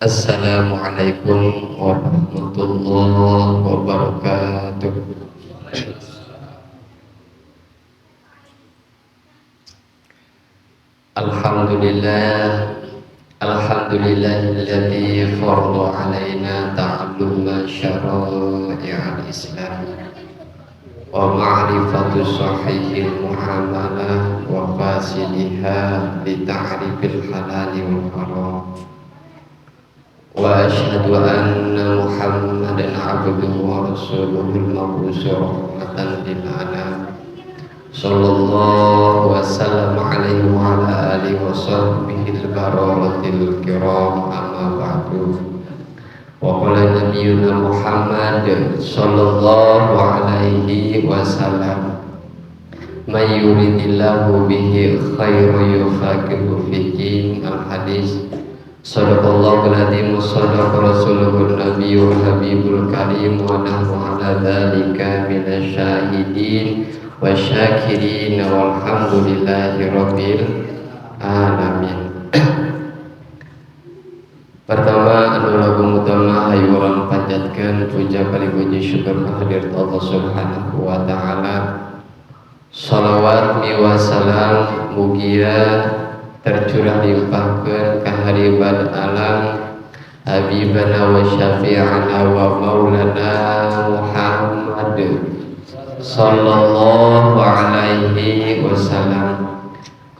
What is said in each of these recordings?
Assalamualaikum warahmatullahi wabarakatuh. Alhamdulillah, alhamdulillahilladzi farada alaina ta'alluma syara'i'al Islam wa ma'rifatu sahihil muamalah wa fasiliha li ta'rifil halali wal haram. Wa asyhadu anna Muhammadan abduhu wa rasuluhul mab'uts rahmatan lil alamin. Sallallahu wasallam alaihi wa ala alihi wa sahbihi al-bararatil kiram, amma ba'du. Wa qala nabiyyuna Muhammad sallallahu alaihi wasallam, may yuridillahu bihi khairan yufaqihu fid-din. Al-hadis. Sadaqallahul adzim, sadaqa rasuluhun nabiyyul habibul karim, wa nahnu ala dzalika minasyahidin wa syakirin walhamdulillahi rabbil alamin. Pertama anu lagu mutama hayu urang panjatkeun puja kali puji syukur kehadirat Allah Subhanahu wa taala. Shalawat mi wasalam mugia tercurah limpahkeun ka hariban alam habibana wa syafi'ana wa maulana Muhammad sallallahu alaihi wasallam.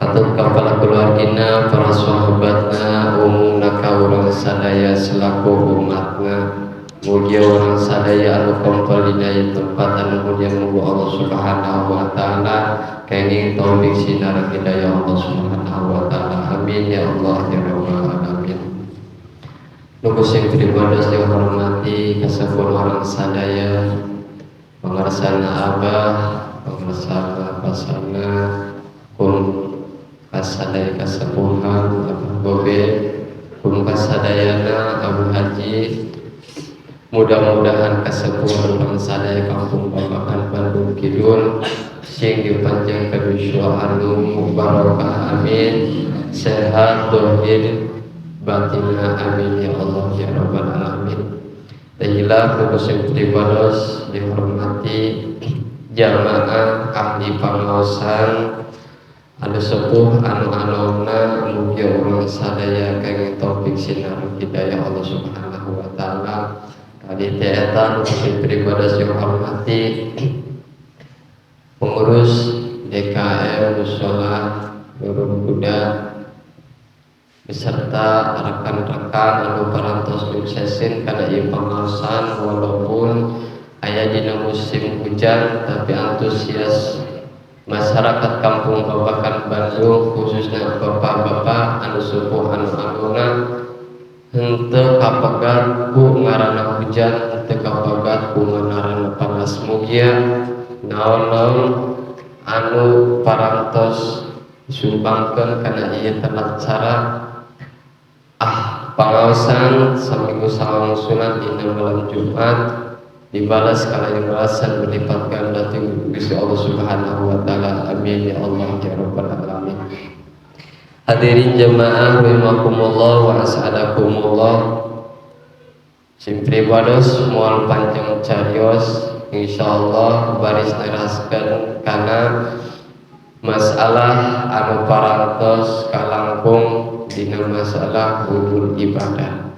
Katut kepala keluargina, para sahabatna, umumna kaurang sadaya selaku umatna. Mugia orang sadaya anu kompol dina tempat anu mulia muga Allah Subhanahu wa taala kenging taufik sinar hidayah Allah Subhanahu wa taala. Amin ya Allah ya rabbal alamin. Nuku sing pribados dihormati kasepuluh orang sadaya, pangarsana abah, pangarsana pasana, kun kasadaya kasepuhan abah bobe, kun kasadayana Abu Haji. Mudah-mudahan kasepuhan orang sadaya kampung Babakan Bandung Kidul sing dipanjang kedusua anu barokah amin, sehat dohir batinna amin ya Allah ya rabbal alamin. Tahilah kukusing pribados dihormati jamaah ahli pangaosan anu sepuh anu anonna, mugia urang sadaya kangge taufik sinar hidayah Allah Subhanahu wa taala. Kali teetan kukusing pribados dihormati pengurus DKM Mushola Nurul Huda beserta rekan-rekan anu parantos suksesin kana ieu pangaosan, walaupun aya dina musim hujan tapi antusias masyarakat kampung Babakan Bandung khususnya bapak-bapak anu sepuh anu anuna henteu kapegat ku ngaranna hujan, henteu kapegat ku ngaranna panas. Mugia naon-naon anu parantos disumbangkeun kana ieu terlaksana pangaosan saminggu salangsungan dina malam Jumat dibalas kalayan balasan berlipat ganda ti Gusti Allah Subhanahu wa taala. Amin ya Allah ya rabbal alamin. Hadirin jamaah rahimakumullah wa as'adakumullah. Sing pribados moal panjang carios insyaallah baris neraskeun kana masalah anu parantos kalangkung dina masalah hubul ibadah.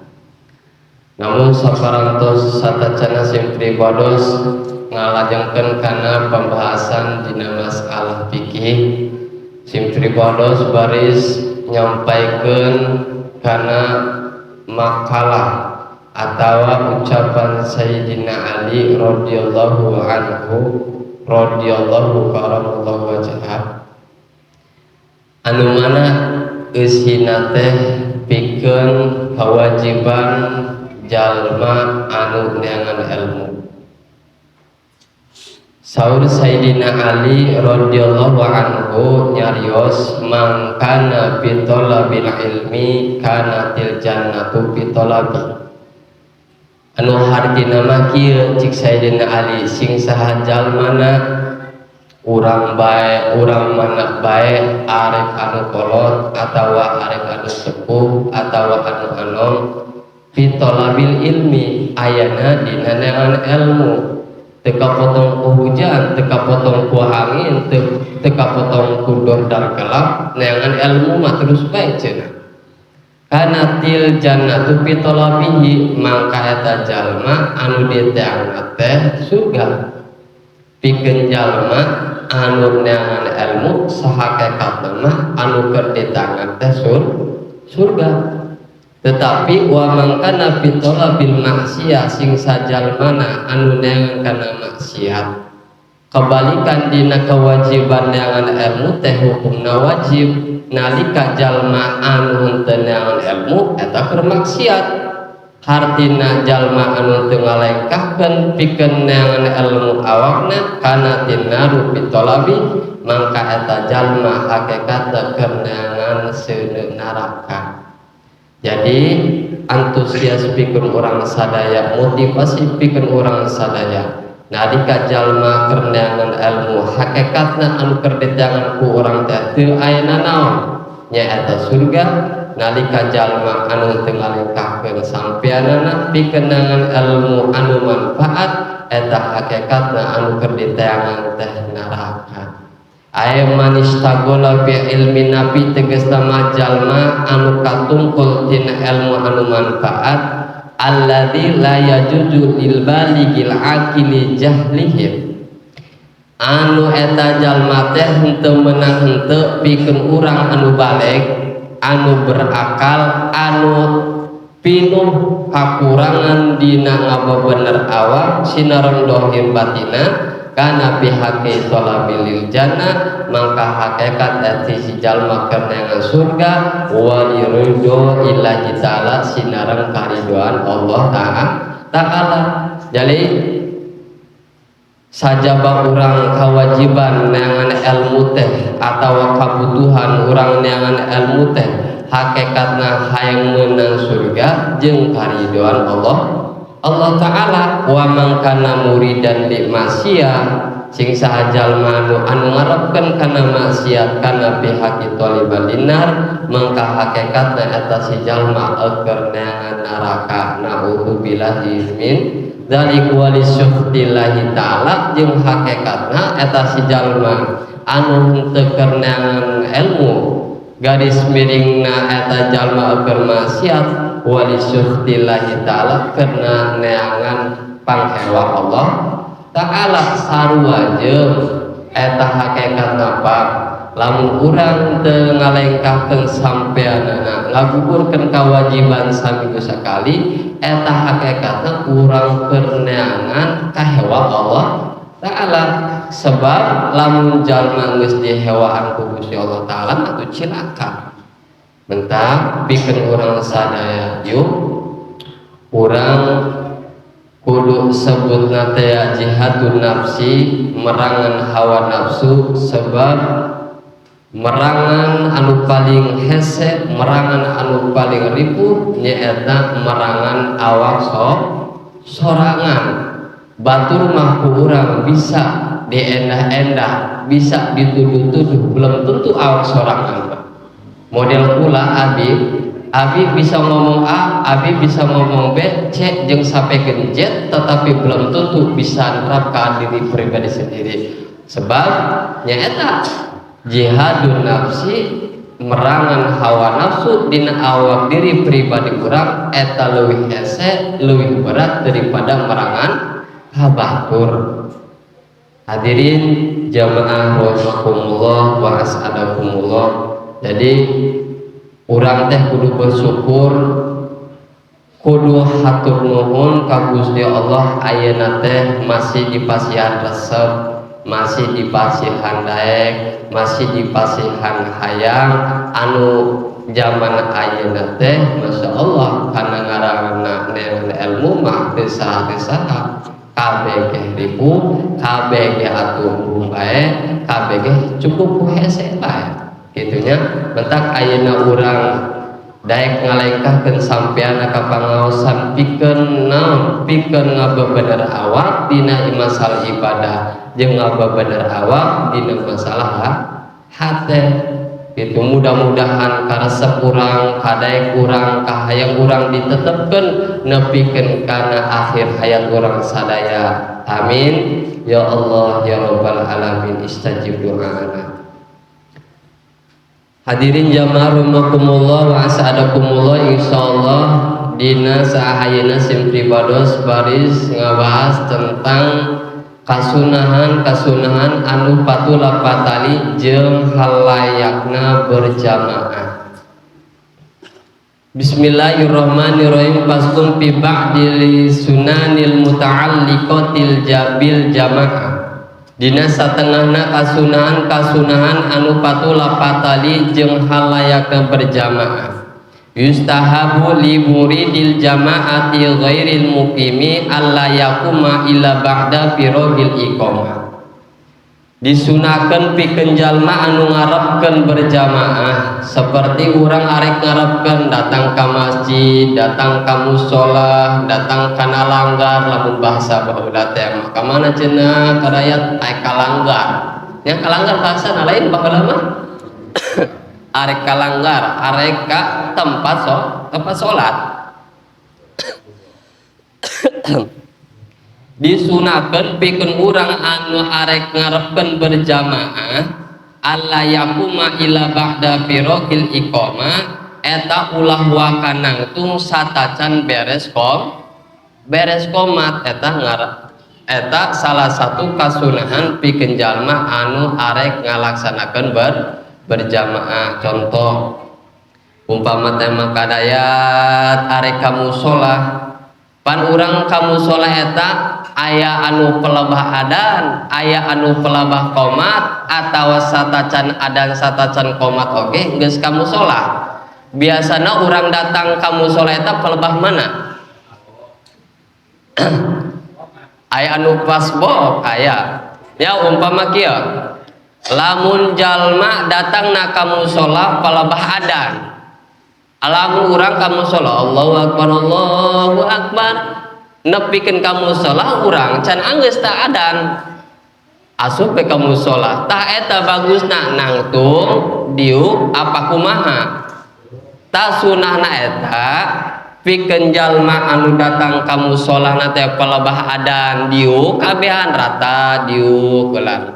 Namun saparantos satacana sing pribados ngalajengkeun kana pembahasan dina masalah fikih, sing pribados baris nyampaikeun kana makalah atawa ucapan Sayyidina Ali radhiyallahu anhu radhiyallahu karamallahu wajhah anu mana eusina teh pikeun kewajiban jalma anu neangan ilmu. Saur Sayyidina Ali radhiyallahu anhu nyarios, mangkana bitolabil ilmi kanatil jannatu bitolabi. Anu hartina mah kieu cik Sayyidina Ali, sing saha jalmana urang bae, urang mana bae, arek anu kolot atawa arek anu sepuh atawa anu anom Fitolabil ilmi ayana dina neangan ilmu teka potong ku hujan, teka potong ku angin, teka potong ku dor dan gelap neangan ilmu mah terus baik cenah. Kana til jannatu fitolabihi mangka eta jalma anu diteangan teh surga. Pikeun jalma anu neangan ilmu sahakekatna mah anu keur diteangan teh surga. Tetapi wa mangkana fitolabil maksiat sing sajalmana anu neangan kana maksiat kebalikan dina kewajiban neangan ilmu teh hukumna wajib nalika jalma anu henteu neangan ilmu eta keur maksiat hartina jalma anu teu ngalengkahkeun pikeun neangan ilmu awakna kana tina fitolabi mangka eta jalma hakikatna keur neangan seuneu neraka. Jadi antusias pikeun urang sadaya, motivasi pikeun urang sadaya. Nalika jalma keur neangan ilmu hakikatna anu keur diteangan ku urang teh teu aya nanaon nyaeta surga. Nalika jalma anu teu ngalengkahkeun sampeanana pikeun neangan ilmu anu manfaat eta hakikatna anu keur diteangan teh neraka. Aya manis tagola bi ilmi nabi tegasna mah jalma anu katungkul tina ilmu anu manfaat alladzi la yajuzu lil baligil aqili jahlihim anu eta jalma teh henteu meunang henteu pikeun urang anu baleg anu berakal anu pinuh kakurangan dina ngabebener awak sinaron dohir batina kana pihake tolabil jannah mangka hakikat ati si jalma keur neangan surga wa yuridu illahi ta'ala sinareng karidoan Allah ta'ala. Jadi sajaba urang kawajiban neangan ilmu teh atawa kabutuhan urang neangan ilmu teh hakikatna hayang meunang surga jeung karidoan Allah Ta'ala. Wa mangkana muridan li maksiat sing saha jalma anu ngarepkeun kana maksiat kana pihak talibal dinar mangka hakikatna eta si jalma keur neangan neraka. Na'udzubillahi min dzalik wa lisyuhdillahi ta'ala jeung hakikatna eta si jalma anu henteu keur neangan ilmu garis miringna eta jalma keur maksiat wali syuhdillahi ta'ala karena neangan panghewa Allah ta'ala sarua jeung eta hakikat apa lamun urang teu ngalengkahkeun sampeanana ngagugurkeun kawajiban saminggu sakali eta hakikatna urang keur neangan kahewa Allah ta'ala. Sebab lamun jalma geus dihewaan ku Gusti Allah ta'ala atuh cilaka. Mentah pikeun urang sadaya yuk urang kudu sebutna teh jihadun nafsi merangan hawa nafsu. Sebab merangan anu paling hese merangan anu paling ripuh nyaeta merangan awak sorangan. Batur mah ku urang bisa diendah-endah bisa dituduh-tuduh belum tentu awak sorangan. Model kula Abi bisa ngomong A, Abi bisa ngomong B, C jeung sapekeun Z, tetapi belum tentu bisa nerapkan diri pribadi sendiri. Sebab nyaeta jihadun nafsi merangan hawa nafsu dina awak diri pribadi urang eta leuwih hese leuwih berat daripada merangan habatur. Hadirin jamaah rahimakumullah wa as'adakumullah. Jadi urang teh kudu bersyukur, kudu hatur nuhun ka Gusti Allah ayeuna teh masih dipasihan resep, masih dipasihan daek, masih dipasihan hayang anu zaman ayeuna teh masyaallah kana ngaranna neangan ilmu mah teu saha-saha kabeh ge ribu, kabeh ge atuh bae, kabeh ge cukup ku hese bae. Gitunya mentak ayeuna urang daek ngalengkahkeun sampean ka pangaosan pikeun naon pikeun ngabebener awak dina masalah ibadah jeung ngabebener awak dina masalah hate. itu mudah-mudahan karesep urang kadai kurang kahayang urang ditetepkan nepikeun kana akhir hayat urang sadaya. Amin ya Allah ya rabbal alamin. Istajib doana. Hadirin jamaah rahimakumullah wa as'adakumullah. Insyaallah dina sahayeuna sim pribados baris ngabahas tentang kasunahan anu patula patali jeung halayakna berjamaah. Bismillahirrahmanirrahim. Faslun fi ba'dil sunanil muta'alliqatil jabil jamaah. Dina satengahna kasunahan anu patula patali jeung halayakna berjamaah. Yustahabu li muridil jama'ati ghairil muqimi alla yakuma illa ba'da firogil iqamah. Disunahkeun pikeun jalma anu ngarepkeun berjamaah seperti urang arek ngarepkeun datang ka masjid, datang ka mushola, datang kana langgar lamun bahasa baheula teh mah ka mana cenah karayat aya kalanggar. Nya kalanggar bahasa lain baheula mah arek kalanggar, arek ka tempat sholat. Disunahkeun pikeun urang anu arek ngarepkeun berjamaah alla yakuma ila ba'da firaqil iqamah eta ulah wakanangtung satacan beres qomat eta salah satu kasunahan pikeun jalma anu arek ngalaksanakeun berjamaah. Contoh umpama teh makadayat arek ka mushola pan urang ka mushola eta aya anu pelebah adan, aya anu pelebah qomat atawa satacan adan satacan qomat oge geus ka mushola. Biasana urang datang ka mushola eta pelebah mana? Aya anu pasbok aya. Ya umpama kieu lamun jalma datang na ka mushola pelebah adan. Lamun urang ka mushola Allahu akbar nepikeun ka mushola urang can anggeus ta adan asup ka mushola tah eta bagusna nangtung diuk apa kumaha. Ta sunahna eta pikeun jalma anu datang ka mushola na teh pelebah adan diuk kabehan rata diuk geulan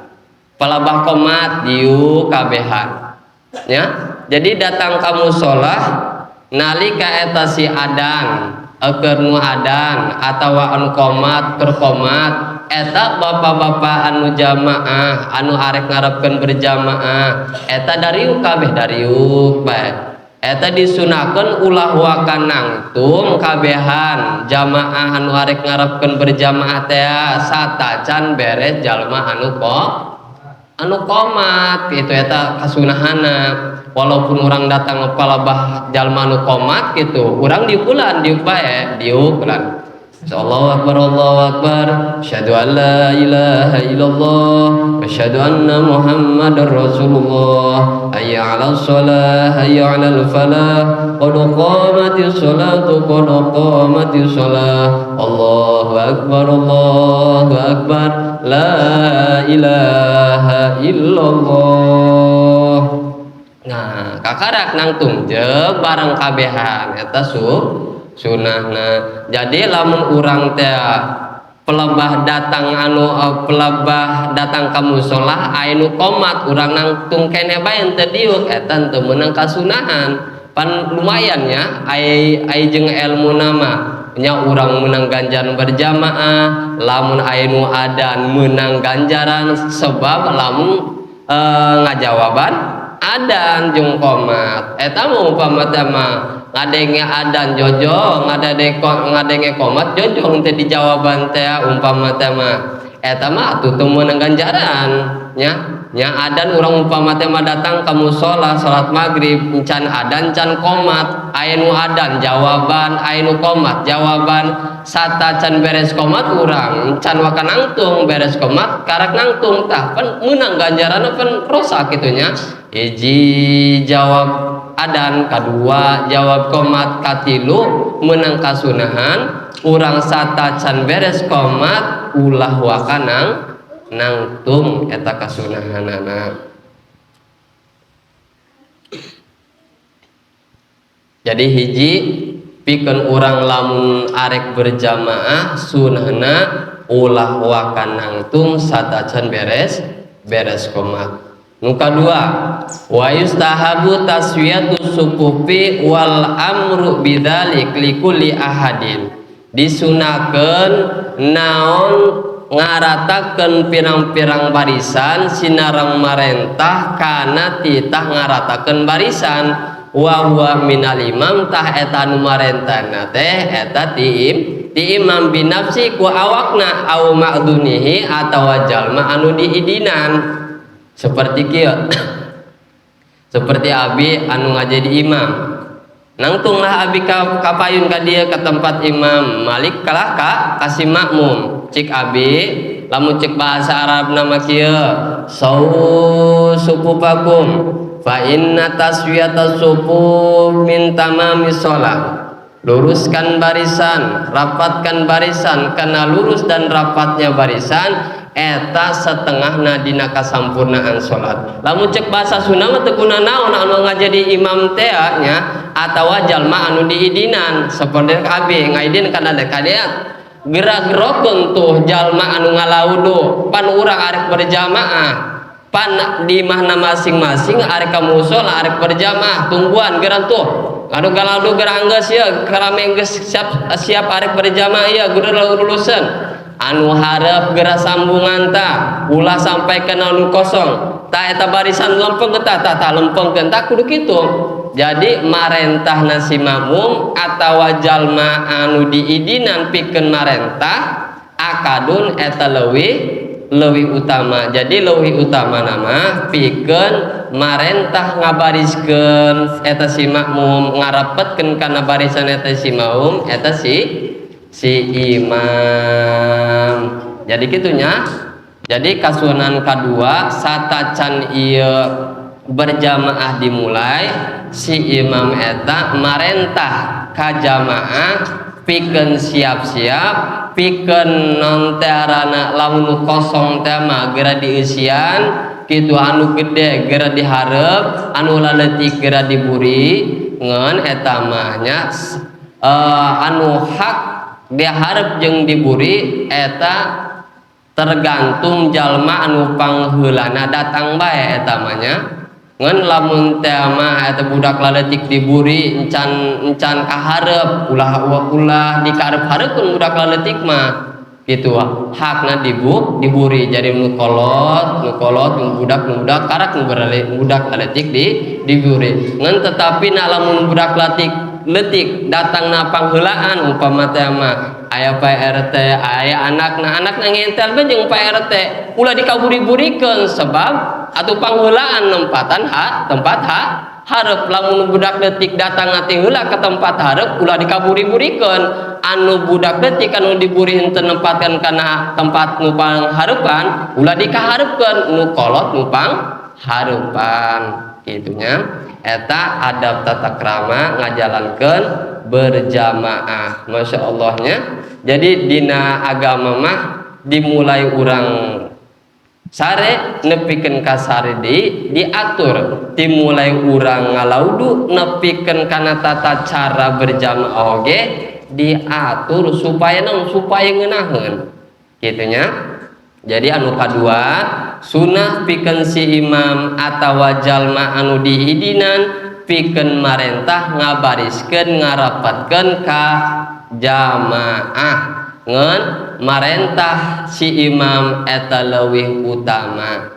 pelebah qomat diuk kabehan nya. Jadi datang ka mushola nalika eta si adan keur nu adan atawa anu qomat keur qomat eta bapak-bapak anu jamaah anu arek ngarepkeun berjamaah eta dariuk kabeh dariuk bae. Eta disunahkeun ulah wakanangtung kabehan jamaah anu arek ngarepkeun berjamaah teh satacan beres jalma anu qomat gitu eta kasunahanna. Walaupun orang datang palabah jalma nu qomat gitu urang diukulan diuk bae diukulan. Allahu akbar asyhadu an la ilaha illallah wa asyhadu anna muhammadar rasulullah hayya 'alas shalah hayya 'alal falah qad qamatis shalatu qad qamatis shalah Allahu akbar la ilaha illallah. Nah kakarak nangtung jeung bareng kabehan eta sunahna. Jadi lamun urang teh pelebah datang pelebah datang ka mushola anu qomat urang nangtung keneh bae teu diuk eta teu meunang kasunahan. Pan lumayan nya ai jeung ilmu nama nya urang meunang ganjaran berjamaah lamun anu adan meunang ganjaran sebab lamun ngajawaban adan jeung qomat eta mah umpama teh mah ngadenge adan jojo ngadenge qomat jojo teh dijawaban teh umpama teh mah eta mah atuh teu meunang ganjaran nya adan urang umpama teh mah datang ka mushola salat maghrib can adan can qomat aya nu adan jawaban aya nu qomat jawaban satacan beres qomat urang can wakanangtung beres qomat karak nangtung tah pan meunang ganjaranna pan rosa kitu nya. Hiji jawab adan, kadua jawab qomat, katilu meunang kasunahan urang satacan beres qomat ulah wakanang nangtung eta kasunahanana. Jadi hiji pikeun urang lamun arek berjamaah sunahna ulah wakan nangtung satacan beres komat. Nu kadua wa yustahabu taswiyatu sufufi wal amru bidzalik likulli ahadin. Disunahkeun naon ngaratakeun pirang-pirang barisan sinareng marentah kana titah ngaratakeun barisan wa huwa minal imam tah eta nu marentahna teh eta ti imam binafsi ku awakna au ma'dunihi atawa jalma anu diidinan. Seperti kieu seperti abi anu ngajadi imam nangtunglah abi kapayun ka dieu ka tempat imam Malik kalah kasih makmum cik abi lamun cek bahasa Arab nama kieu sawu sufufakum fa inna taswiyata sufuf min tamamis shalah. Luruskan barisan, rapatkan barisan, karena lurus dan rapatnya barisan eta setengahna dina kasampurnaan salat. Lamun cek bahasa Sunda mah teu kuna naon anu ngajadi imam teh nya atawa jalma anu diidinan saperti abi ngaidin kana dekadiat gerak-gerokeun tuh jalma anu ngalaudu pan urang arek berjamaah pan di mahna masing-masing arek ka mushola arek berjamaah tungguan geran tuh anu galaudu gerang geus ya karame geus siap arek berjamaah ieu kudu luluseun anu hareup geura sambungan ta ulah sampai ke anu kosong ta eta barisan lempeng eta ta lempengkeun ta kudu kitu. Jadi marentahna si makmum atawa jalma anu diidinan pikeun marentah akadun eta leuwih utama. Jadi leuwih utama nama pikeun marentah ngabariskeun eta si makmum ngarepetkeun kana barisan eta si makmum eta si imam. Jadi gitunya. Jadi kasunan kadua satacan ieu berjamaah dimulai si imam eta marentah ka jamaah pikeun siap-siap pikeun nontearana lamun kosong teh mah geura dieusian kitu anu gede geura dihareup anu laletik geura diburi ngeun eta mah nya anu hak dihareup jeung diburi eta tergantung jalma anu pangheulana datang bae eta mah nya ngan lamun teh mah eta budak laletik diburi encan kahareup ulah dikarep-hareupeun budak laletik mah kitu hakna diburi jadi nu kolot budak karak nu budak laletik diburi ngan tetapi na lamun budak letik datangna pangheulaan umpama teh mah aya PRT aya anakna ngentel bae jeung PRT ulah dikaburi-burikeun sebab atuh pangheulaan tempat hareup lamun budak leutik datang teh heula ka tempat hareup ulah dikaburi-burikeun anu budak leutik anu diburi henteu nempatkeun kana tempat nu panghareupan ulah dikahareupeun nu kolot nu panghareupan kitunya eta adab tata krama ngajalankeun berjamaah. Masya Allahnya. Jadi dina agama mah dimulai urang sare nepikeun ka sare diatur dimulai urang ngalaudu nepikeun kana tata cara berjamaah oge diatur supaya ngeunaheun kitunya. Jadi anu kadua sunah pikeun si imam atawa jalma anu diidinan pikeun marentah ngabariskeun ngarapatkeun ka jamaah ngeun marentah si imam eta leuwih utama.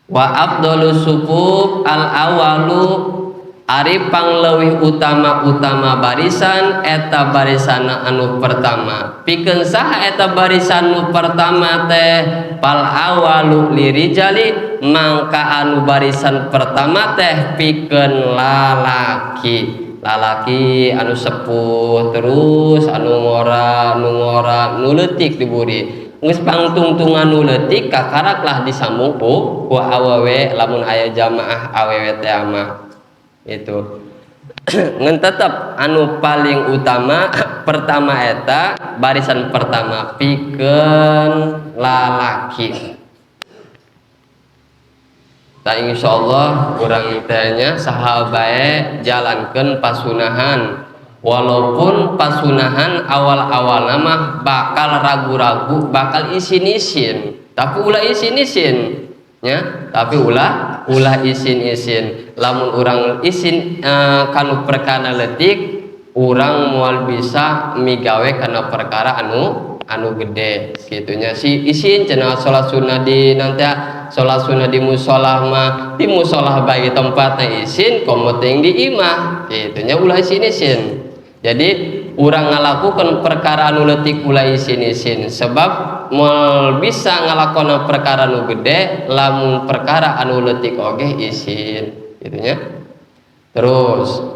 Wa afdhalus sufuf al awalu ari pangleuwih utama barisan eta barisan anu pertama. Pikeun saha eta barisan nu pertama teh pal awalu lirijali mangka anu barisan pertama teh pikeun lalaki anu sepuh terus anu ngora nu leutik diburi geus pangtungtungan nu leutik kakaraklah disambung ku awewe lamun aya jamaah awewe teh mah itu ngan tetep anu paling utama pertama eta barisan pertama pikeun lalaki tak insyaallah urang tanya sahabat jalankan pasunahan walaupun pasunahan awal-awal mah bakal ragu-ragu bakal isin-isin tapi ulah isin-isin ya tapi ulah isin-isin lamun urang isin kanu perkara letik urang moal bisa migawe kana perkara anu gede gitunya si isin cenah salat sunnah di nanti salat sunnah di musola mah di musola bagi tempatnya isin komoting di imah gitunya ulah isin-isin jadi urang ngalakukan perkara anu leutik ulah isin-isin sebab moal bisa ngalakona perkara anu gede lamun perkara anu leutik oge isin gitunya. Terus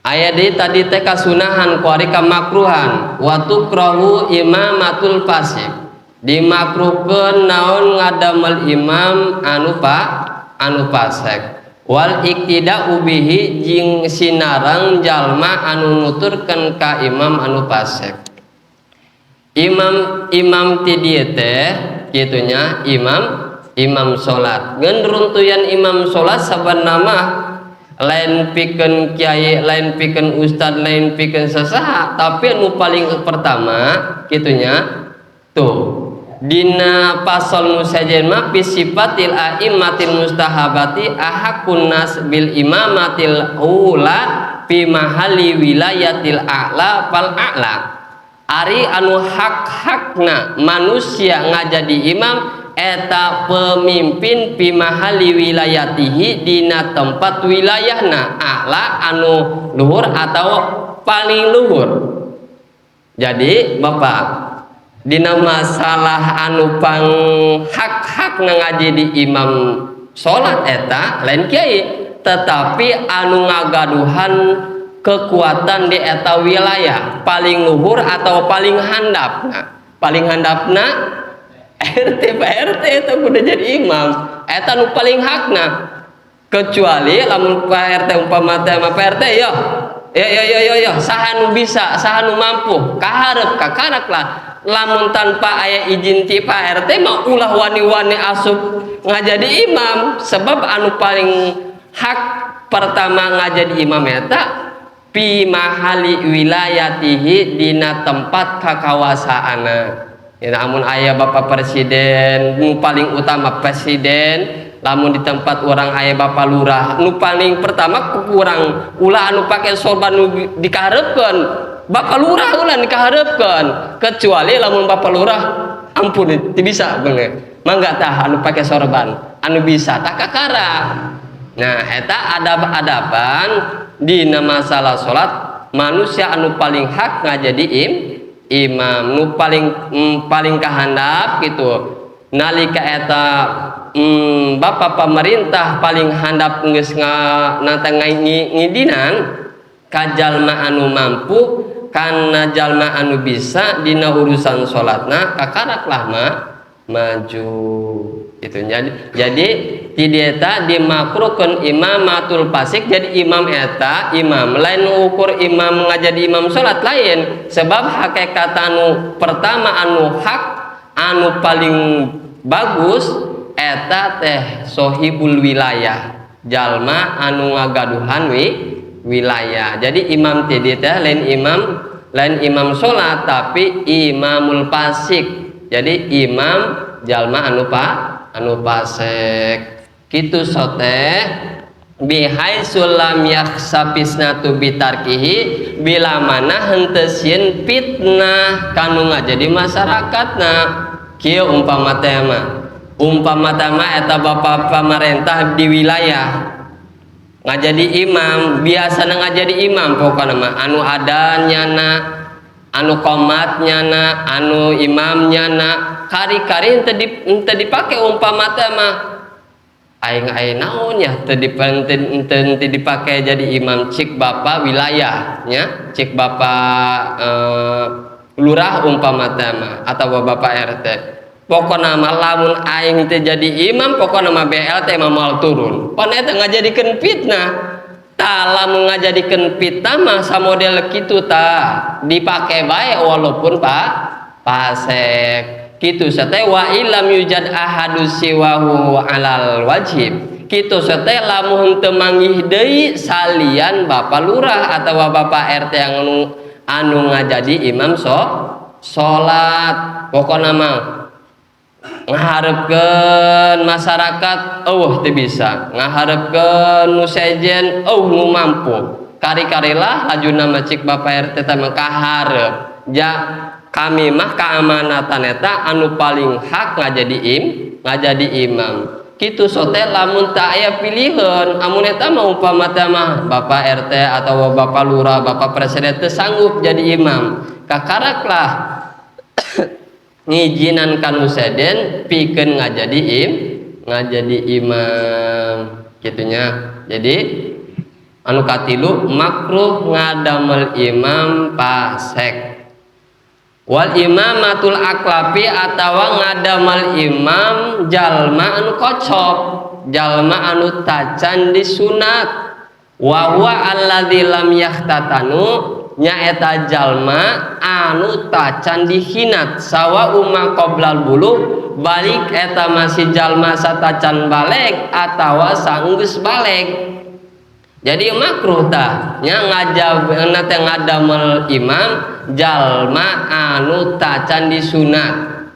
aya di tadi teh kasunahan kuari kamakruhan wa tukrahu imamatul fasik dimakruhkeun naon ngadamel imam anu fasik wal iktida'u bihi jing sinarang jalma anu nuturkeun ka imam anu fasik. Imam ti dieu teh kitunya imam salat. Ngeun runtuyan imam salat sabanna mah lain pikeun kiai, lain pikeun ustad, lain pikeun sasaha, tapi anu paling pertama kitunya tuh dina pasal nu sajen mah fi sifatil a'immatil mustahabati ahakun nas bil imamatil ula fi mahalli wilayatil a'la fal a'la. Ari anu hak-hakna manusia ngajadi imam eta pemimpin fi mahalli wilayatihi dina tempat wilayahna a'la anu luhur atau paling luhur. Jadi Bapak dina masalah anu pang hak-hak ngaji di imam salat eta lain kiai tetapi anu ngagaduhan kekuatan di eta wilayah paling luhur atau paling handapna RT PRT itu udah jadi imam eta nu paling hakna kecuali lamun PRT umpama teh mah PRT yo saha nu bisa saha nu mampu kaharep kakarak lah lamun tanpa aya izin ti Pak RT mah ulah wani-wani asup ngajadi imam sebab anu paling hak pertama ngajadi imam eta pi mahali wilayatihi dina tempat kakawasaana ya namun aya Bapak Presiden nu paling utama presiden lamun di tempat orang aya Bapak Lurah nu paling pertama kurang ulah anu pake sorban nu dikaharepkeun Bapak Lurah ulah dikaharepkeun kecuali lamun Bapak Lurah ampun teu bisa beungeut mangga tah anu pake sorban anu bisa tah kakara. Nah eta adab-adaban dina masalah salat manusia anu paling hak ngajadi imam nu paling kahandap gitu nalika eta Bapak pemerintah paling handap geus ngidinan ka jalma anu mampu kana jalma anu bisa dina urusan salatna kakaraklah maju itu jadi ti dieta dimakruhkeun imamatul fasik jadi imam eta imam lain ukur imam ngajadi imam salat lain sebab hakikat anu pertama anu hak anu paling bagus eta teh sohibul wilayah jalma anu ngagaduhan wilayah jadi imam ti dieta lain imam salat tapi imamul fasik jadi imam jalma anu fasik kitu soteh bihai sulam yakhsafisnatu bitarkihi bila mana henteu sieun fitnah kanu ngajadi masyarakatna kieu umpama teh mah eta Bapak pemerintah di wilayah ngajadi imam biasana ngajadi imam pokona mah anu adanyana anu komatnyana anu imamnyana kari-kari ente dipake umpama teh mah aing naon ya teu dipake jadi imam cik Bapak wilayah nya cik Bapak lurah umpama teh mah atawa Bapak RT pokona mah lamun aing teh jadi imam pokona mah BLT mah moal turun pan eta ngajadikeun fitnah lamun ngajadikeun fitnah mah samodel kitu tah dipake bae walaupun fasik kitu sate wa illam yujad ahadu siwahu alal wajib kitu sate lamun teu manggih deui salian Bapak Lurah atawa Bapak RT yang anu ngajadi imam salat pokona mah ngaharepkeun masyarakat teu bisa ngaharepkeun nu sejen nu mampu kari-karilah lajuna macik Bapak RT teh mah kaharep ja kami mah keamanatan eta anu paling hak ngajadi imam kitu sote lamun teu aya pilihan amun eta mah umpama teh mah Bapak RT atau Bapak Lurah Bapak Presiden teu sanggup jadi imam kakaraklah ngijinan kanu seden pikeun ngajadi imam kitunya. Jadi anu katilu makruh ngadamel imam pasek wal imamatul aklafi atawa ngadamel imam jalma anu kocok jalma anu tacan disunat wa huwa alladzi lam yahtatanu nyaeta jalma anu tacan dihinat sawa umma qoblal buluh balik eta masih jalma satacan balik atawa saenggeus balik. Jadi makruh tah nya ngajabna teh ngadamel imam jalma anu tacan disunat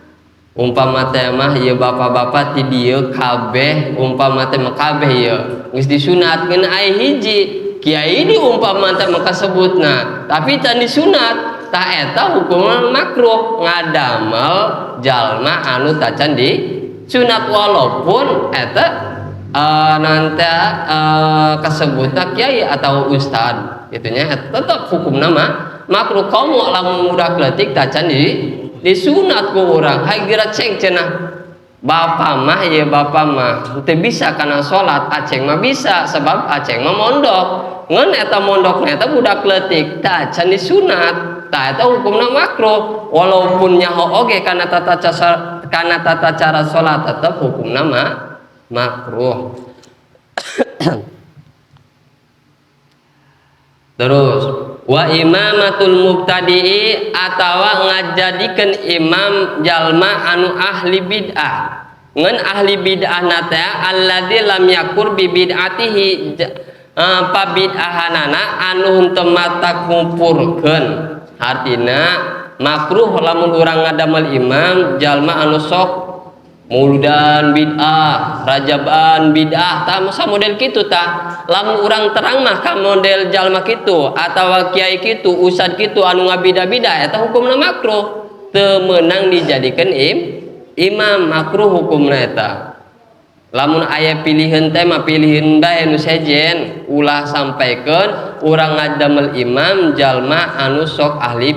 umpama teh mah ieu bapak-bapak ti dieu kabeh umpama teh mah kabeh ieu geus disunatkeun aya hiji kiai di umpama teh mah kasebutna tapi can disunat tah eta hukumna makruh ngadamel jalma anu tacan disunat walaupun eta nanti kesebutna kiai atau ustad gitunya tetap hukum nama makruh komo lamun mudah kletik tacan disunat ku urang hagira ceng cenah bapak mah ya bapak mah teu bisa kana salat aceng mah bisa sebab aceng mah mondok ngan eta mondokna eta budak leutik tacan disunat tah eta hukumna makruh walaupun nyaho oge kana tata cara salat tetep hukumna mah makruh. Terus wa imamatul mubtadi'i atawa ngajadikeun imam jalma anu ahli bid'ah ngan ahli bid'ah nate alladzi lam yakur bi bid'atihi pa bid'ahanana anu henteu mata kumpurkeun artina makruh lamun urang ngadamel imam jalma anu sok muludan bid'ah, rajaban bid'ah, tah masa model kitu tah. Lamun urang terang mah ka model jalma kitu atawa kiai kitu, ustad kitu anu ngabida-bida eta hukumna makruh. Teu meunang dijadikeun imam makruh hukumna eta. Lamun aya pilihan teh mah pilihan bae nu sejen, ulah sampaikeun urang ngadamel imam jalma anu sok ahli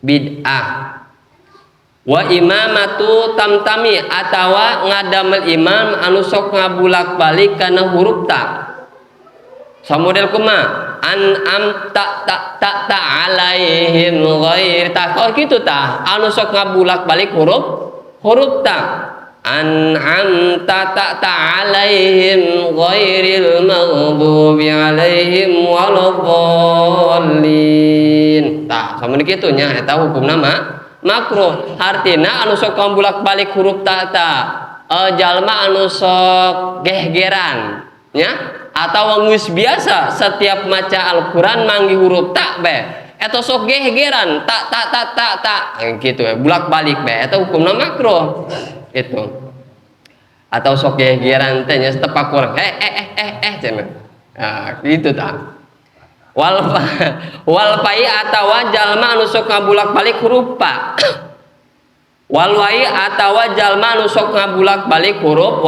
bid'ah. Wa imamatu tamtami atawa ngadamel imam anu sok ngabulak balik kana huruf ta samodel kumaha am ta alaihim ghair ta kok kitu tah anu sok ngabulak balik huruf ta am ta alaihim ghairil maghdubi alaihim waladdallin tah samun kitu nya eta hukumna mah makruh artina anu sok ngabulak-balik huruf tata jalma anu sok gehgeran nya atau geus biasa setiap maca Al-Qur'an manggi huruf ta be eta sok gehgeran ta gitu we bulak-balik be eta hukumna makruh gitu atau sok gehgeran teh nya tepak kurang cenah gitu ta wal pai atawa jalma anu sok ngabulak-balik huruf pa wal wai atawa jalma anu sok ngabulak-balik huruf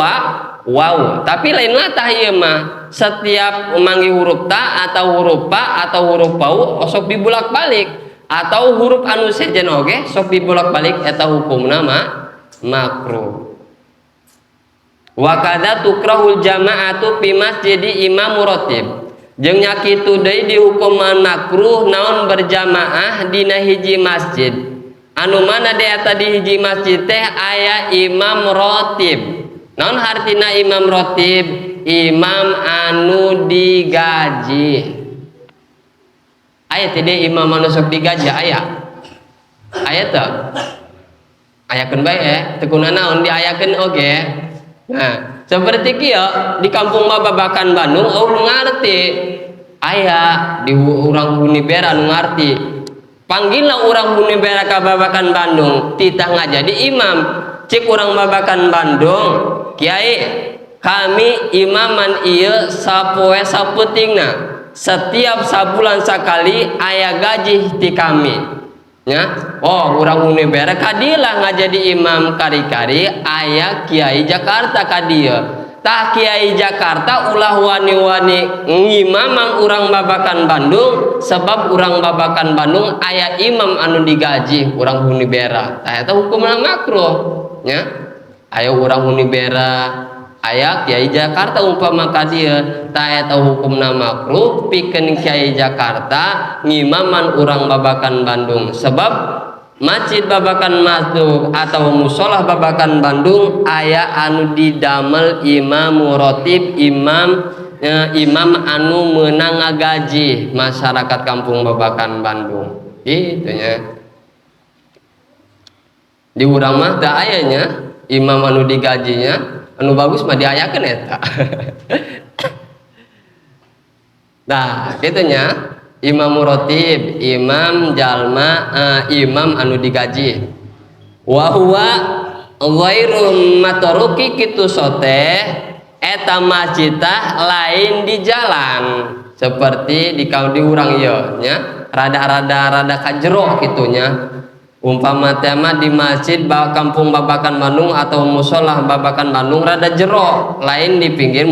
waw tapi lain latah ieu mah setiap manggi huruf ta atau huruf pa atau huruf pau sok dibulak-balik atau huruf anu sejen oge sok dibulak-balik eta hukumna mah makruh. Wa kadza tukrahul jama'atu fi masjidi imam ratib jeung nya kitu deui dihukuman makruh naon berjamaah dina hiji masjid anu mana de eta di hiji masjid teh aya imam ratib. Naon hartina imam ratib? Imam anu digaji. Aya teh imam anu sok digaji aya teu ayakeun bae tekuna naon diayakeun oge. Nah seperti kieu di kampung Babakan Bandung ngarti aya di urang Hunibera anu ngarti panggilna urang Hunibera ka Babakan Bandung titah ngajadi imam cik urang Babakan Bandung Kiai kami imaman ieu sapoe saputingna setiap sabulan sekali aya gaji ti kami nya oh urang Hunibera kadilah ngajadi imam kari-kari aya Kiai Jakarta kadieu tah Kiai Jakarta ulah wani-wani ngimamang urang Babakan Bandung sebab urang Babakan Bandung aya imam anu digaji urang Hunibera tah eta hukumna makruh nya aya urang Hunibera aya Kiai Jakarta umpama ka dieu tah eta hukumna makruh pikeun Kiai Jakarta ngimaman urang Babakan Bandung sebab Masjid Babakan Bandung atau musola Babakan Bandung aya anu didamel imam rotib imam anu meunang ngagaji masyarakat kampung Babakan Bandung gitu nya di urang mah da aya nya imam anu digajinya anu bagus mah diayakeun eta. Nah, kitunya imam rotib, imam jalma, imam anu digaji. Wa huwa ghairu matruki kitu sote eta masjidah lain di jalan seperti di urang ieu nya rada kajero kitunya. Umpama tema di masjid kampung Babakan Bandung atau musola Babakan Bandung rada jero lain di pinggir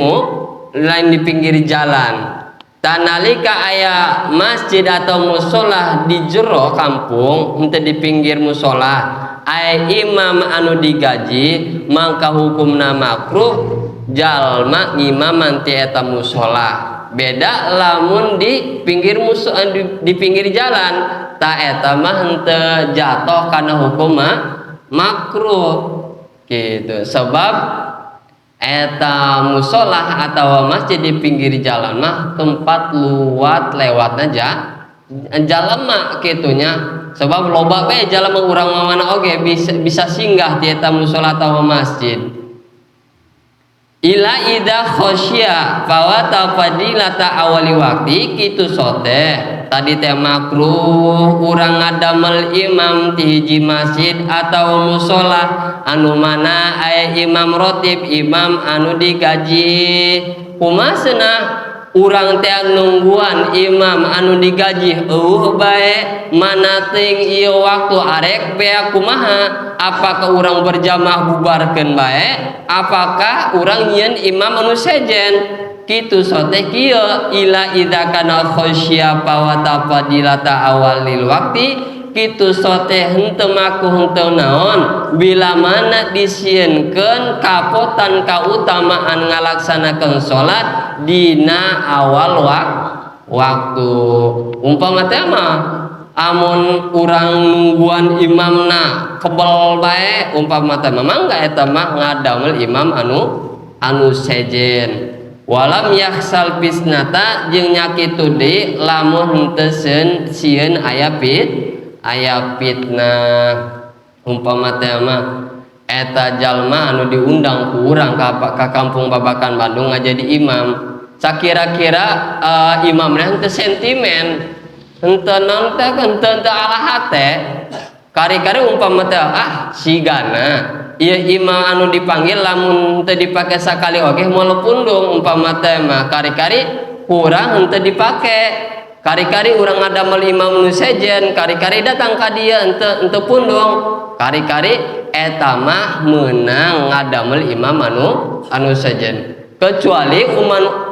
jalan tanalika aya masjid atau musola di jero kampung henteu di pinggir musola aya imam anu digaji mangka hukumna makruh jalma ngimaman ti eta musola beda lamun di pinggir di pinggir jalan ta eta mah henteu jatuh kana hukum makruh gitu sebab eta musolah atau masjid di pinggir jalan mah tempat luat lewatna jalema kitunya sebab loba bae jalema urang mamana oge bisa singgah di eta musolah atau masjid ila ida khosya fawata fadilata awali waktu kitu sote tadi teh makruh urang ngadamel imam ti hiji masjid atau musola anu mana aya imam rotib imam anu digaji kumasna urang teh nungguan imam anu digaji bae mana ting ieu waktu arek bea kumaha apakah urang berjamaah bubarkeun bae apakah urang nyieun imam anu sejen kitu sote kieu ila idza kana khosya wa tafadilata awalil waqti kitu sote henteu maku henteu naon bila mana disieunkeun kapotan kautamaan ngalaksanakeun salat dina awal waktu umpama teh mah amun urang nungguan imamna kebal bae umpama teh mangga eta mah ngadamel imam anu sejen walam yaksal bisnata jeung nyakitu deui lamun henteu sieun aya fitnah umpama teh mah eta jalma anu diundang ku urang ka kampung Babakan Bandung ngajadi imam sakira-kira imamna henteu sentimen henteu naon teh henteu alahat teh kari-kari umpama teh sigana ieu imam anu dipanggil lamun teu dipake sakali oge moal pundung umpama teh mah kari-kari kurang henteu dipake kari-kari urang ngadamel imam nu sejen kari-kari datang ka dieu henteu pundung kari-kari eta mah meunang ngadamel imam anu sejen kecuali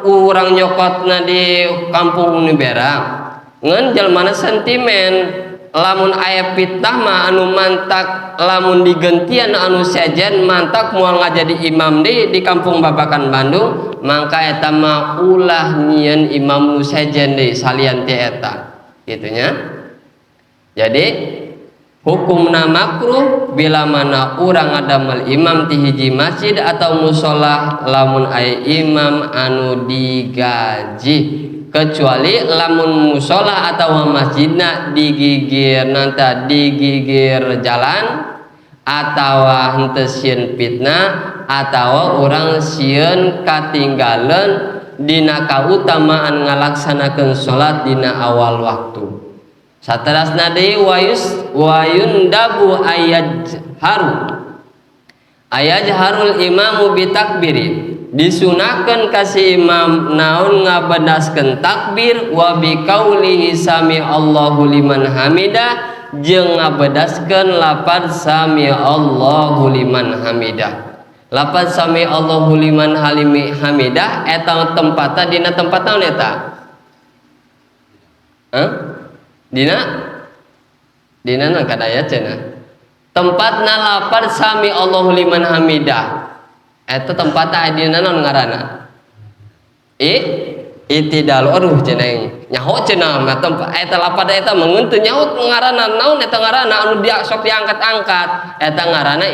urang nyokotna di kampung Hunibera ngan jalmana sentimen lamun aya fitnah mah anu mantak lamun digentian anu sejen mantak moal ngajadi imam di kampung Babakan Bandung mangka eta mah ulah nyieun imam nu sejen deui salian ti eta gitunya jadi hukumna makruh bila mana urang ngadamel imam ti hiji masjid atau musola lamun aya imam anu digaji kecuali lamun musola atau masjidna digigir jalan atawa henteu sieun fitnah atawa urang sieun katinggalan dina kautamaan ngalaksanakeun salat dina awal waktu. Saterasna deui wayun dabu ayajharul imamu bitakbirin, disunahkeun kasih imam naon ngabadaskeun takbir wa biqaulihi sami Allahu liman hamidah jeung ngabadaskeun lafaz sami Allahu liman hamidah. Lafaz sami Allahu liman hamidah eta tempatna dina tempat naon eta? Dina kadaya cenah. Tempatna lafaz sami Allahu liman hamidah. Eta tempatna dina naon ngaranna? Itidal. Aduh cenah nyaho cenah mah tempat eta lafaz eta mung teu nyaho ngaranna naon eta ngaranna anu dia sok diangkat-angkat. Eta ngaranna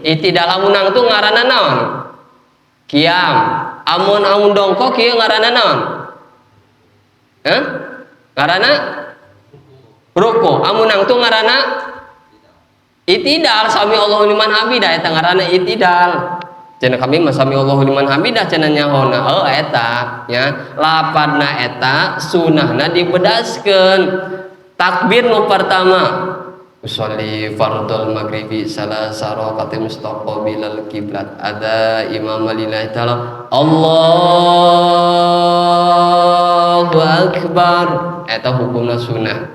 itidal. Amun tu ngaranna naon? Qiyam. Amun dongkok kieu ngaranna naon? Ngaranna ruku. Amun tu ngaranna itidal. Sami Allahu liman hamidah eta ngaranna itidal. Cenah kami mah sami Allahu liman hamidah cenah nyahona. Eta nya lapadna eta sunahna dibedaskeun. Takbir nu pertama usolli fardhul maghribi salasa rakaat mustaqbilal kiblat ada imam lillahi taala Allahu akbar. Eta hukumna sunah.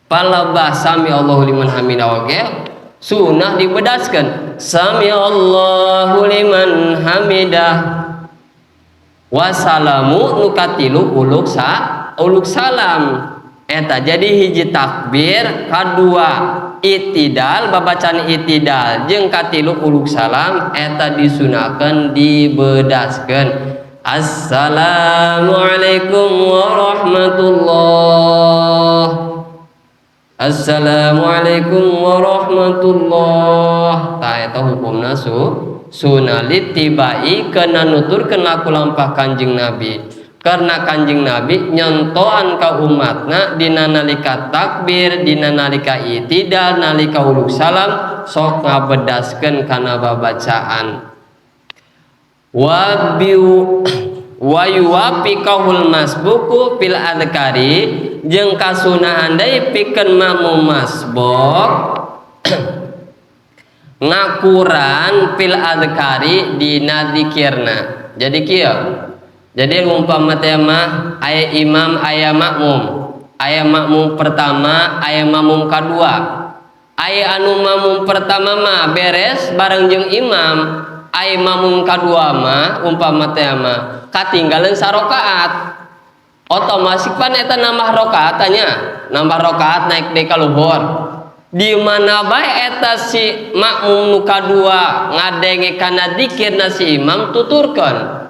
Palabah sami Allahu liman hamidah oge sunah dibedaskeun sami Allahu liman hamidah wasalamu nukatilu uluk salam. Eta jadi hiji takbir, kadua itidal babacaan itidal jeung katilu uluk salam eta disunahkeun dibedaskeun. Assalamualaikum warahmatullahi Assalamualaikum warahmatullah. Tah eta hukumna sunah litibai kana nuturkeun laku lampah Kanjeng Nabi. Karena Kanjeng Nabi nyontohan ka umatna dina nalika takbir, dina nalika itidal, nalika uluk salam sok ngabedaskeun kana babacaan. Wa yuwafiqahul masbuku fil adhkari jeung kasunahan deui pikeun makmum masbuk ngakuran fil adhkari dina zikirna. Jadi kieu. Jadi umpama teh mah aya imam aya makmum. Aya makmum pertama, aya makmum kadua. Aya anu makmum pertama mah beres bareng jeung imam. Aya makmum kadua mah umpama teh mah katinggalan sarakaat. Otomatis pan eta nambah rakaat nya, nambah rakaat naik deui ka luhur. Di mana bae eta si makmum nu kadua ngadenge kana dzikirna si imam tuturkeun.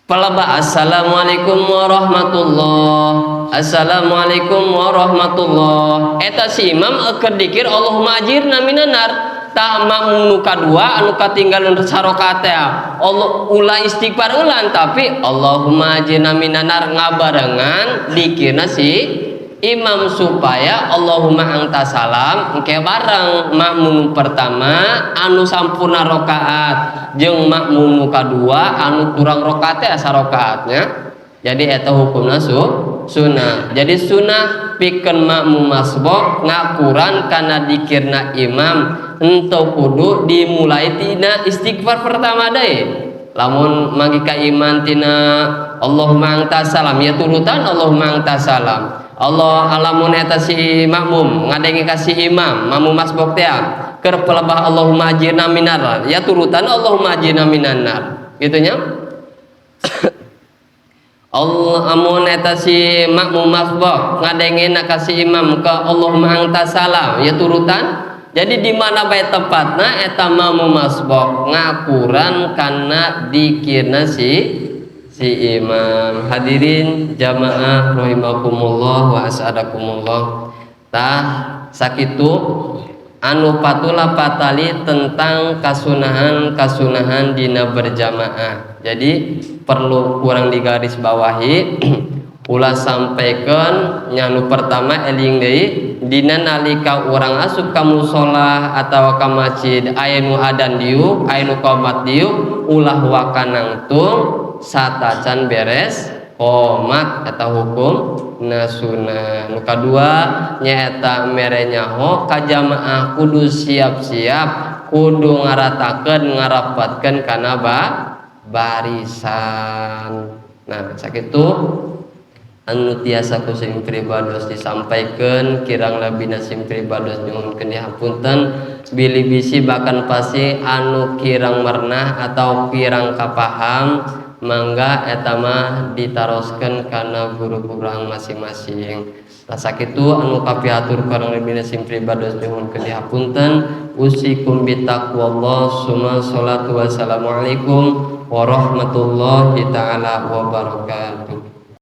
Palaba assalamualaikum warahmatullah. Assalamualaikum warahmatullah. Eta si imam keur dzikir Allahumma ajirna minan nar. Tah makmum nu kadua anu katinggalan sarakaat teh Allah ulah istighfar ulan tapi Allahumma ajirna minan nar ngabarengan dzikirna si imam supaya Allahumma anta salam engke bareng makmum pertama anu sampurna rakaat jeung makmum nu kadua anu kurang rakaat teh sarakaatnya. Jadi eta hukumna sunah. Jadi sunah pikeun makmum masbuk ngakuran kana dzikirna imam henteu kudu dimulai tina istighfar pertama deui. Lamun manggi ka iman tina Allahumma anta salam ya turutan Allahumma anta salam. Allah alamun eta si makmum ngadenge ka si imam makmum masbuk teh keur pelebah Allahumma ajirna minar ya turutan Allahumma ajirna minan nar. Kitu nya. Allah amun eta si makmum masbuk ngadengena ka si imam ka Allahumma anta salam ya turutan. Jadi di mana bae tempatna eta makmum masbuk ngakuran kana dzikirna si imam. Hadirin jamaah rahimakumullah wa as'adakumullah. Tah sakitu anu patula patali tentang kasunahan dina berjamaah. Jadi perlu kurang digaris bawahi ulah sampaikan nyanu pertama eling deui dina nalika urang asup ka mushola atawa ka masjid aya nu adan diuk aya nu qomat diuk ulah wakanangtung satacan beres qomat eta hukum nasuna. Nu kadua nyaeta mere nyaho ka jamaah kudu siap-siap kudu ngaratakeun ngarapatkeun kana barisan. Nah sakitu anu tiasa kusim pribados disampaikan kirang labina sim pribados nyuhunkeun dihapunten bilih bisi bahkan pasti anu kirang mernah atau kirang kapaham mangga eta mah ditaroskeun kana guru urang masing-masing. Nah sakitu anu kapiatur kirang labina sim pribados nyuhunkeun dihapunten usikum bitaqwallah summa sholatu wassalamu alaikum warahmatullahi taala wabarakatuh.